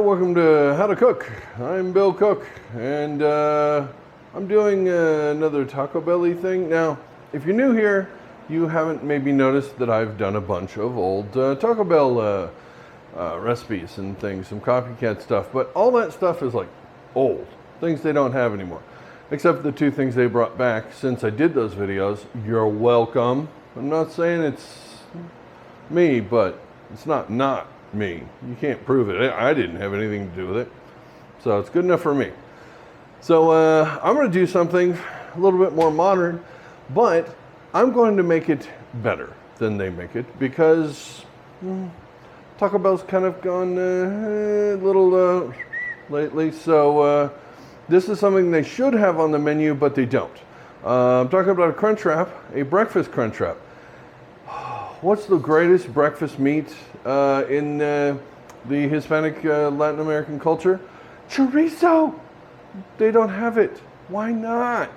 welcome to How to Cook. I'm Bill Cook, and I'm doing another Taco Belly thing. Now, if you're new here, you haven't maybe noticed that I've done a bunch of old Taco Bell recipes and things, some copycat stuff, but all that stuff is like old, things they don't have anymore. Except the two things they brought back since I did those videos. You're welcome. I'm not saying it's me, but it's not me. You can't prove it. I didn't have anything to do with it. So it's good enough for me. So I'm going to do something a little bit more modern, but I'm going to make it better than they make it because Taco Bell's kind of gone a little lately. So this is something they should have on the menu, but they don't. I'm talking about a Crunchwrap, a breakfast Crunchwrap. What's the greatest breakfast meat in the Hispanic Latin American culture? Chorizo! They don't have it. Why not?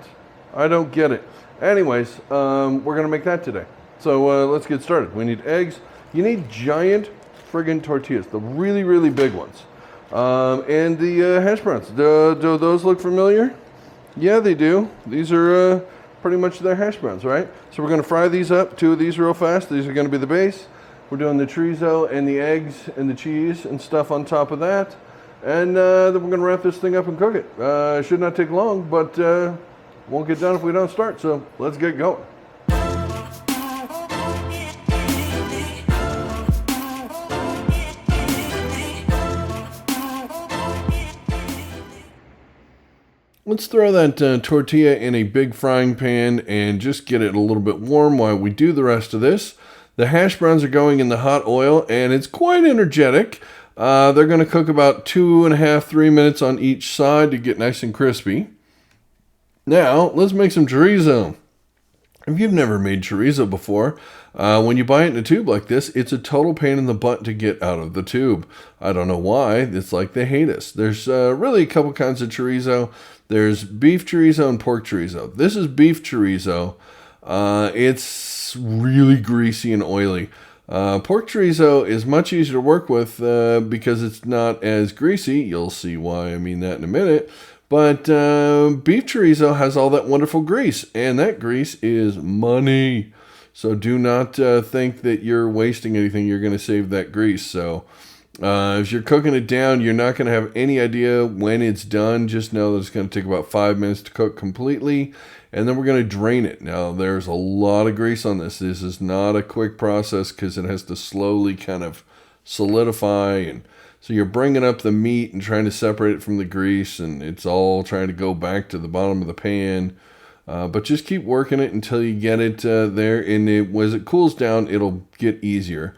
I don't get it. Anyways, we're going to make that today. So let's get started. We need eggs. You need giant friggin' tortillas, the really, really big ones. And the hash browns. Do those look familiar? Yeah, they do. These are pretty much their hash browns, right? So we're going to fry these up, two of these real fast. These are going to be the base. We're doing the chorizo and the eggs and the cheese and stuff on top of that. And then we're going to wrap this thing up and cook it. It should not take long, but won't get done if we don't start. So let's get going. Let's throw that tortilla in a big frying pan and just get it a little bit warm while we do the rest of this. The hash browns are going in the hot oil and it's quite energetic. They're going to cook about 2.5 to 3 minutes on each side to get nice and crispy. Now, let's make some chorizo. If you've never made chorizo before, when you buy it in a tube like this, it's a total pain in the butt to get out of the tube. I don't know why. It's like they hate us. There's really a couple kinds of chorizo. There's beef chorizo and pork chorizo. This is beef chorizo. It's really greasy and oily. Pork chorizo is much easier to work with because it's not as greasy. You'll see why I mean that in a minute. But beef chorizo has all that wonderful grease, and that grease is money. So do not think that you're wasting anything. You're going to save that grease. So if you're cooking it down, you're not going to have any idea when it's done. Just know that it's going to take about 5 minutes to cook completely, and then we're going to drain it. Now, there's a lot of grease on this. This is not a quick process because it has to slowly kind of solidify, and so you're bringing up the meat and trying to separate it from the grease, and it's all trying to go back to the bottom of the pan. But just keep working it until you get it there, and as it cools down, it'll get easier.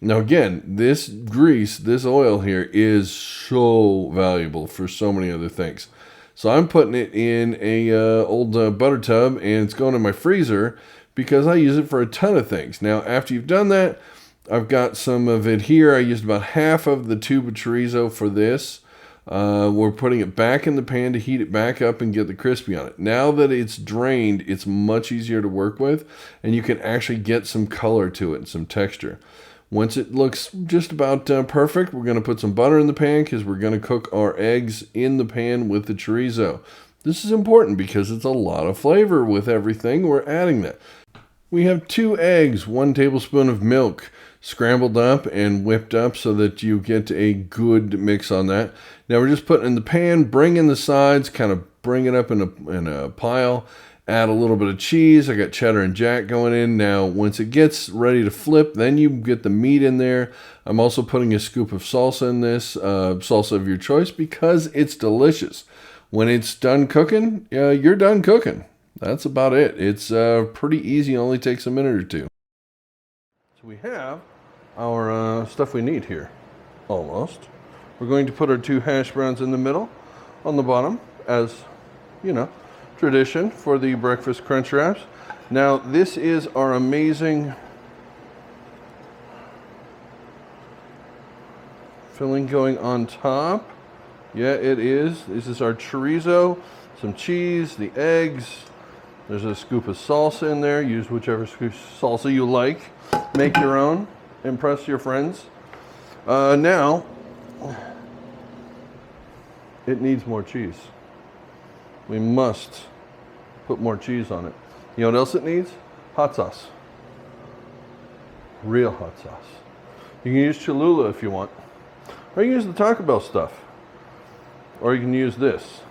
Now again, this grease, this oil here is so valuable for so many other things. So I'm putting it in a old butter tub, and it's going in my freezer because I use it for a ton of things. Now after you've done that, I've got some of it here. I used about half of the tube of chorizo for this. We're putting it back in the pan to heat it back up and get the crispy on it. Now that it's drained, it's much easier to work with, and you can actually get some color to it and some texture. Once it looks just about perfect, we're going to put some butter in the pan because we're going to cook our eggs in the pan with the chorizo. This is important because it's a lot of flavor with everything. We're adding that. We have 2 eggs, 1 tablespoon of milk, scrambled up and whipped up so that you get a good mix on that. Now we're just putting it in the pan, bring in the sides, kind of bring it up in a pile. Add a little bit of cheese. I got cheddar and jack going in. Now, once it gets ready to flip, then you get the meat in there. I'm also putting a scoop of salsa in this, salsa of your choice, because it's delicious. When it's done cooking, you're done cooking. That's about it. It's pretty easy. It only takes a minute or two. So we have our stuff we need here, almost. We're going to put our 2 hash browns in the middle, on the bottom, as, you know, tradition for the breakfast crunch wraps. Now this is our amazing filling going on top. Yeah, it is. This is our chorizo, some cheese, the eggs. There's a scoop of salsa in there. Use whichever scoop of salsa you like. Make your own. Impress your friends. Now it needs more cheese. We must put more cheese on it. You know what else it needs? Hot sauce. Real hot sauce. You can use Cholula if you want. Or you can use the Taco Bell stuff. Or you can use this.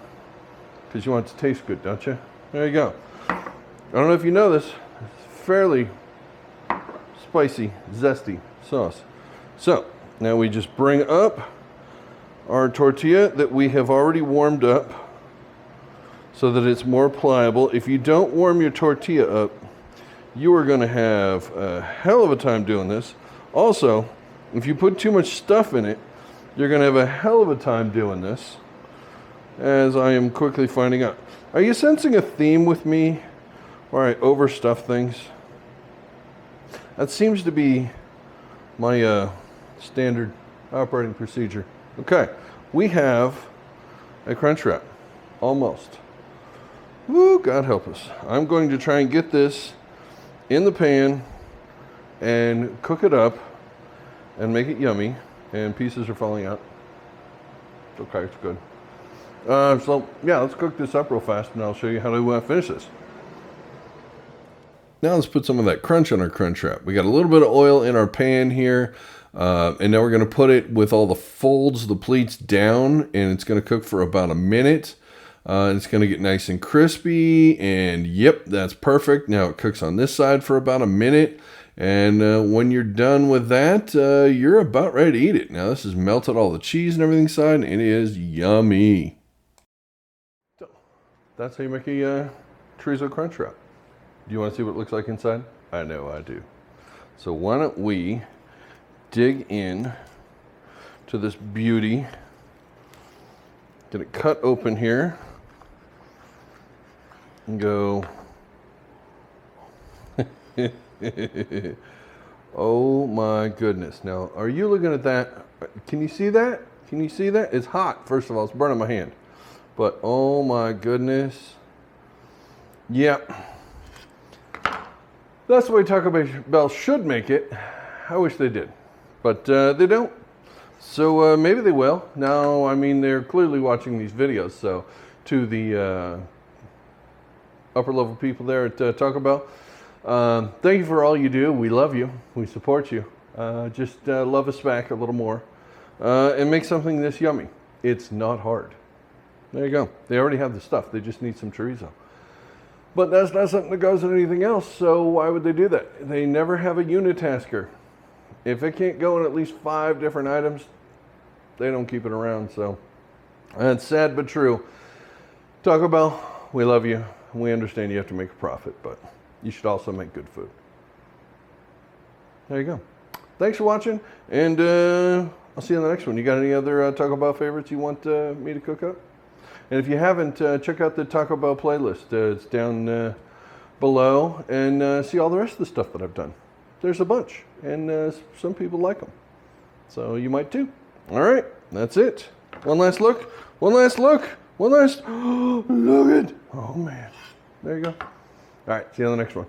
Because you want it to taste good, don't you? There you go. I don't know if you know this. It's fairly spicy, zesty sauce. So, now we just bring up our tortilla that we have already warmed up so that it's more pliable. If you don't warm your tortilla up, you are going to have a hell of a time doing this. Also, if you put too much stuff in it, you're going to have a hell of a time doing this, as I am quickly finding out. Are you sensing a theme with me where I overstuff things? That seems to be my standard operating procedure. Okay, we have a Crunchwrap, almost. Woo, God help us. I'm going to try and get this in the pan and cook it up and make it yummy. And pieces are falling out. It's okay, it's good. So yeah, let's cook this up real fast and I'll show you how to finish this. Now let's put some of that crunch on our Crunchwrap. We got a little bit of oil in our pan here. And now we're going to put it with all the folds, the pleats down, and it's going to cook for about a minute. It's going to get nice and crispy, and yep, that's perfect. Now it cooks on this side for about a minute, and when you're done with that, you're about ready to eat it. Now this has melted all the cheese and everything inside, and it is yummy. So that's how you make a Chorizo Crunchwrap. Do you want to see what it looks like inside? I know I do. So why don't we dig in to this beauty. Get it cut open here and go. Oh my goodness. Now, are you looking at that? Can you see that? Can you see that? It's hot, first of all. It's burning my hand. But oh my goodness. Yep. That's the way Taco Bell should make it. I wish they did. But they don't. So maybe they will. Now, I mean, they're clearly watching these videos. So to the upper level people there at Taco Bell, thank you for all you do. We love you. We support you. Just love us back a little more. And make something this yummy. It's not hard. There you go. They already have the stuff. They just need some chorizo. But that's not something that goes in anything else. So why would they do that? They never have a unitasker. If it can't go in at least 5 different items, they don't keep it around. So that's sad but true. Taco Bell, we love you. We understand you have to make a profit, but you should also make good food. There you go. Thanks for watching, and I'll see you in the next one. You got any other Taco Bell favorites you want me to cook up? And if you haven't, check out the Taco Bell playlist. It's down below, and see all the rest of the stuff that I've done. There's a bunch, and some people like them. So you might too. All right, that's it. One last look. One last look. One last look at. Oh man. There you go. All right, see you on the next one.